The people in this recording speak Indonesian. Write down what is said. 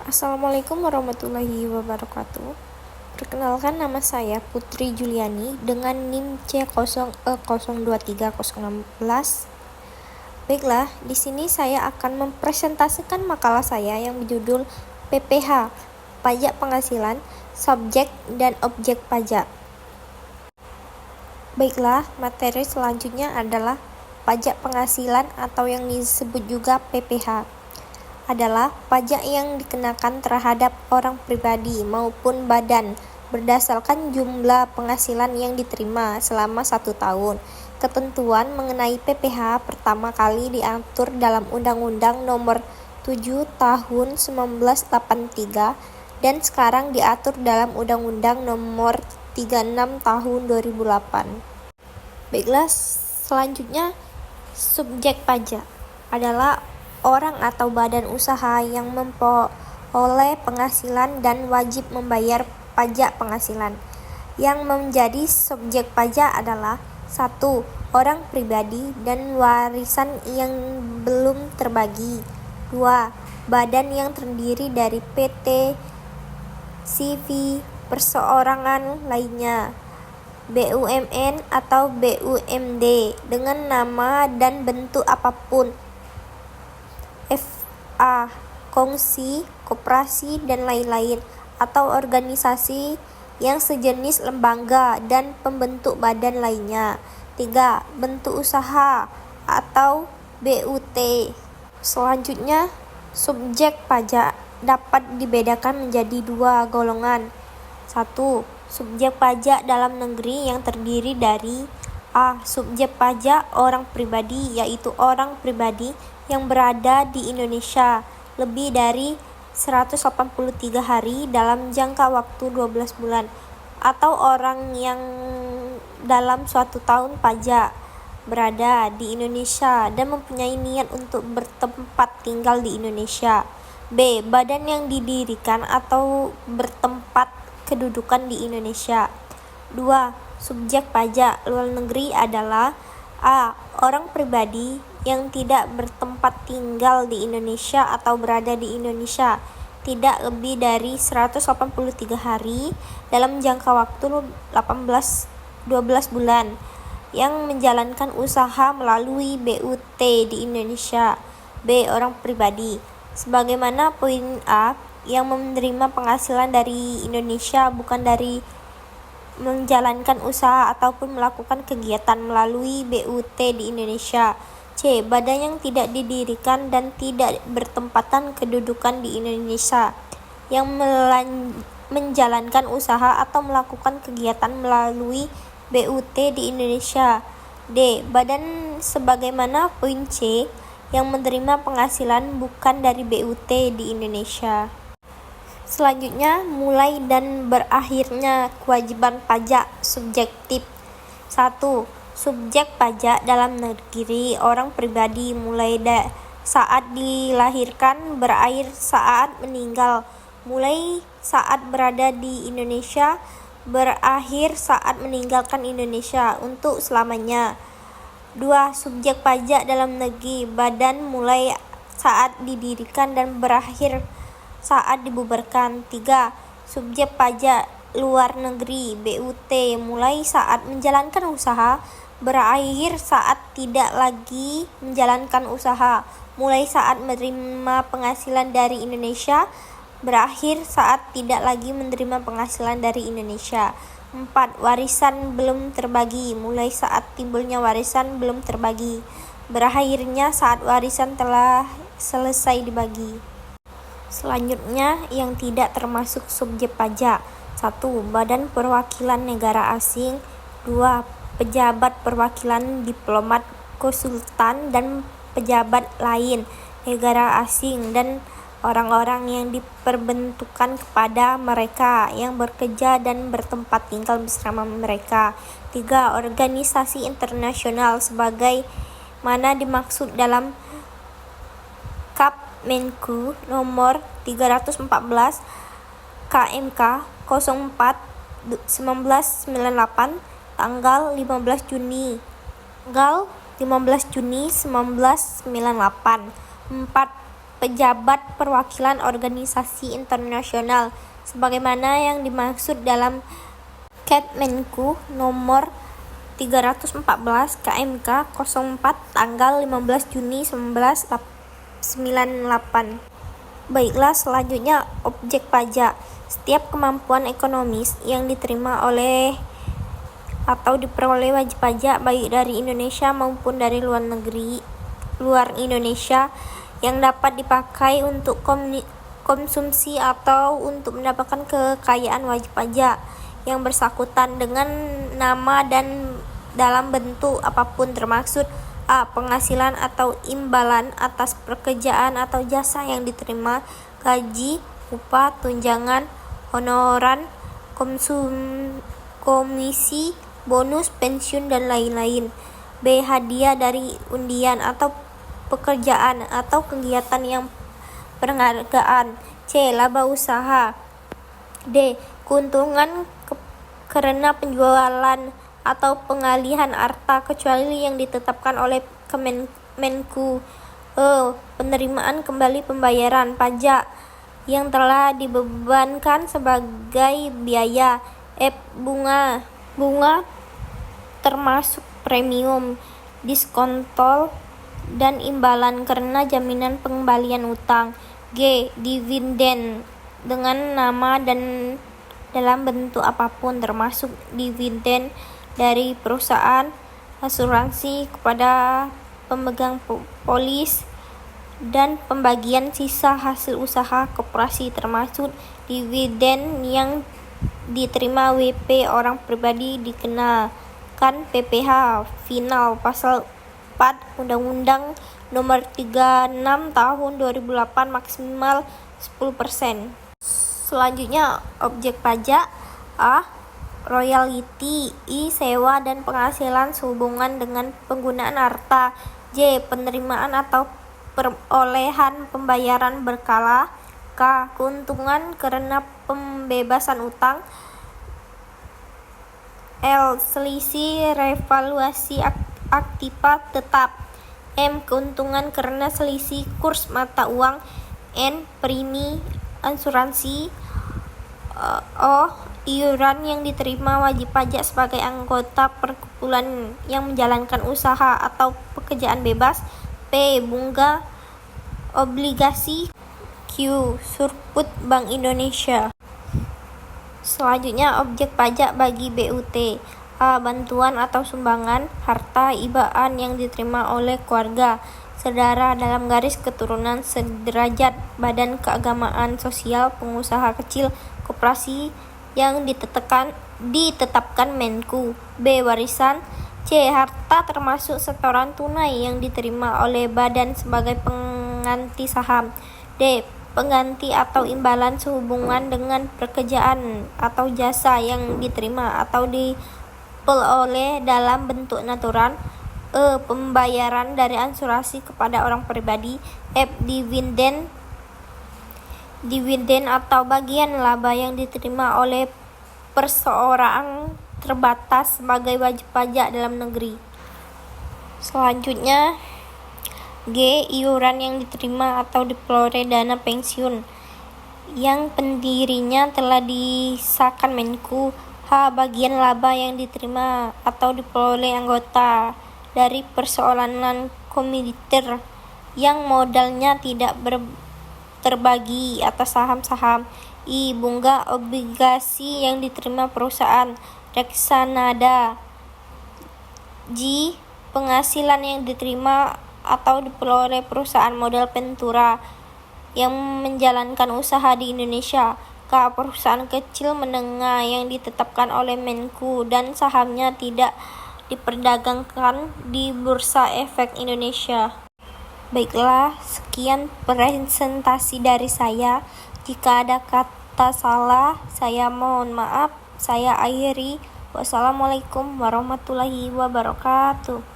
Assalamualaikum warahmatullahi wabarakatuh. Perkenalkan, nama saya Putri Juliani dengan NIM C0E023016. Baiklah, di sini saya akan mempresentasikan makalah saya yang berjudul PPH, Pajak Penghasilan, Subjek dan Objek Pajak. Baiklah, materi selanjutnya adalah pajak penghasilan atau yang disebut juga PPH. Adalah pajak yang dikenakan terhadap orang pribadi maupun badan berdasarkan jumlah penghasilan yang diterima selama 1 tahun. Ketentuan mengenai PPH pertama kali diatur dalam Undang-Undang Nomor 7 Tahun 1983 dan sekarang diatur dalam Undang-Undang Nomor 36 Tahun 2008. Baiklah, selanjutnya subjek pajak adalah orang atau badan usaha yang memperoleh penghasilan dan wajib membayar pajak penghasilan. Yang menjadi subjek pajak adalah 1. Orang pribadi dan warisan yang belum terbagi. 2. Badan yang terdiri dari PT, CV, perseorangan lainnya, BUMN atau BUMD dengan nama dan bentuk apapun, FA, kongsi, koperasi, dan lain-lain, atau organisasi yang sejenis lembaga dan pembentuk badan lainnya. 3. Bentuk usaha atau BUT. Selanjutnya, subjek pajak dapat dibedakan menjadi 2 golongan. 1. Subjek pajak dalam negeri yang terdiri dari A. Subjek pajak orang pribadi, yaitu orang pribadi yang berada di Indonesia lebih dari 183 hari dalam jangka waktu 12 bulan, atau orang yang dalam suatu tahun pajak berada di Indonesia dan mempunyai niat untuk bertempat tinggal di Indonesia. B. Badan yang didirikan atau bertempat kedudukan di Indonesia. 2. Subjek pajak luar negeri adalah A. Orang pribadi yang tidak bertempat tinggal di Indonesia atau berada di Indonesia tidak lebih dari 183 hari dalam jangka waktu 12 bulan, yang menjalankan usaha melalui BUT di Indonesia. B. Orang pribadi. Sebagaimana poin A, yang menerima penghasilan dari Indonesia bukan dari menjalankan usaha ataupun melakukan kegiatan melalui BUT di Indonesia. C. Badan yang tidak didirikan dan tidak bertempatan kedudukan di Indonesia yang menjalankan usaha atau melakukan kegiatan melalui BUT di Indonesia. D. Badan sebagaimana poin C, yang menerima penghasilan bukan dari BUT di Indonesia. Selanjutnya, mulai dan berakhirnya kewajiban pajak subjektif. 1. Subjek pajak dalam negeri orang pribadi mulai saat dilahirkan, berakhir saat meninggal. Mulai saat berada di Indonesia, berakhir saat meninggalkan Indonesia untuk selamanya. 2. Subjek pajak dalam negeri badan mulai saat didirikan dan berakhir saat dibubarkan. 3. Subjek pajak luar negeri BUT mulai saat menjalankan usaha, berakhir saat tidak lagi menjalankan usaha. Mulai saat menerima penghasilan dari Indonesia, berakhir saat tidak lagi menerima penghasilan dari Indonesia. 4. Warisan belum terbagi mulai saat timbulnya warisan belum terbagi, berakhirnya saat warisan telah selesai dibagi. Selanjutnya, yang tidak termasuk subjek pajak. 1. Badan perwakilan negara asing. 2. Pejabat perwakilan diplomat, konsultan, dan pejabat lain negara asing dan orang-orang yang diperbentukan kepada mereka yang bekerja dan bertempat tinggal bersama mereka. 3. Organisasi internasional sebagai mana dimaksud dalam Menku nomor 314 KMK 04 1998 tanggal 15 Juni 1998. 4. pejabat perwakilan organisasi internasional sebagaimana yang dimaksud dalam Kemenku Nomor 314 KMK 04 tanggal 15 Juni 1998. Baiklah, selanjutnya objek pajak. Setiap kemampuan ekonomis yang diterima oleh atau diperoleh wajib pajak baik dari Indonesia maupun dari luar Indonesia yang dapat dipakai untuk konsumsi atau untuk mendapatkan kekayaan wajib pajak yang bersangkutan dengan nama dan dalam bentuk apapun termaksud a. penghasilan atau imbalan atas pekerjaan atau jasa yang diterima, gaji, upah, tunjangan, honoran, komisi, bonus, pensiun, dan lain-lain. B. hadiah dari undian atau pekerjaan atau kegiatan yang penghargaan. C. laba usaha. D. keuntungan karena penjualan atau pengalihan harta kecuali yang ditetapkan oleh Kemenku. E. penerimaan kembali pembayaran pajak yang telah dibebankan sebagai biaya. F. bunga termasuk premium, diskontol, dan imbalan karena jaminan pengembalian utang. G. dividen dengan nama dan dalam bentuk apapun termasuk dividen dari perusahaan asuransi kepada pemegang polis dan pembagian sisa hasil usaha koperasi termasuk dividen yang diterima WP orang pribadi dikenakan PPh final pasal 4 Undang-Undang Nomor 36 Tahun 2008 maksimal 10%. Selanjutnya objek pajak. A. royalti. I. sewa dan penghasilan sehubungan dengan penggunaan harta. J. penerimaan atau perolehan pembayaran berkala. K. keuntungan karena pembebasan utang. L. selisih revaluasi aktiva tetap. M. keuntungan karena selisih kurs mata uang. N. premi asuransi. O. iuran yang diterima wajib pajak sebagai anggota perkumpulan yang menjalankan usaha atau pekerjaan bebas. P. bunga obligasi. Q. surplus Bank Indonesia. Selanjutnya objek pajak bagi BUT. A. bantuan atau sumbangan harta hibaan yang diterima oleh keluarga, saudara dalam garis keturunan sederajat, badan keagamaan sosial, pengusaha kecil, koperasi yang ditetapkan Menku. B. warisan. C. harta termasuk setoran tunai yang diterima oleh badan sebagai pengganti saham. D. pengganti atau imbalan sehubungan dengan pekerjaan atau jasa yang diterima atau diperoleh dalam bentuk natural. E. pembayaran dari asuransi kepada orang pribadi. F. dividen atau bagian laba yang diterima oleh perseorangan terbatas sebagai wajib pajak dalam negeri. Selanjutnya G. iuran yang diterima atau diperoleh dana pensiun yang pendirinya telah disahkan Menku. H. bagian laba yang diterima atau diperoleh anggota dari perseorangan komoditer yang modalnya tidak terbagi atas saham-saham. I. bunga obligasi yang diterima perusahaan reksanada. J. penghasilan yang diterima atau diperoleh perusahaan modal Ventura yang menjalankan usaha di Indonesia. K. perusahaan kecil menengah yang ditetapkan oleh Menku dan sahamnya tidak diperdagangkan di Bursa Efek Indonesia. Baiklah, sekian presentasi dari saya. Jika ada kata salah, saya mohon maaf. Saya akhiri. Wassalamualaikum warahmatullahi wabarakatuh.